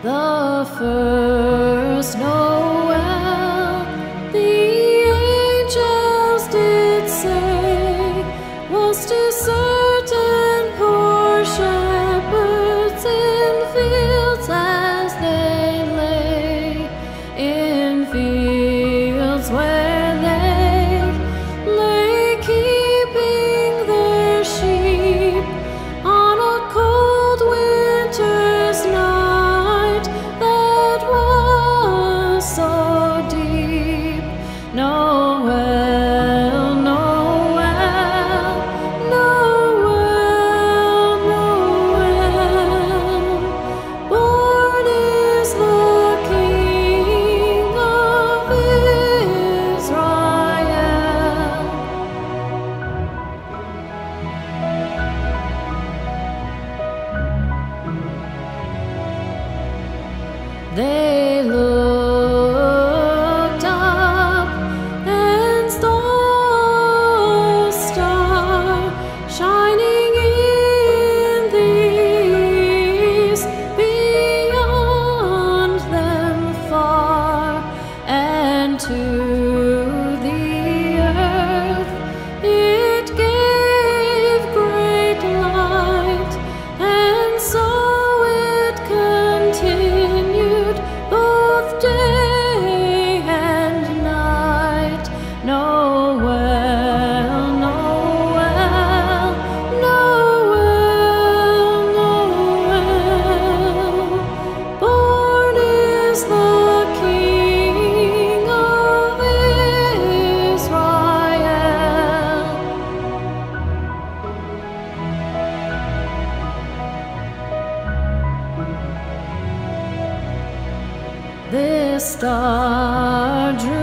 The first Noel, the angels did say, was to certain poor shepherds in fields as they lay, in fields where they lay keeping their sheep on a cold winter's night that was so deep. Noel, Noel, Noel, Noel, born is the King of Israel. They looked up and saw a star shining in the east, beyond them far, and to the earth it gave great light, and so it continued both day and night. Noel, Noel, Noel, Noel, born is the King of Israel. This star drew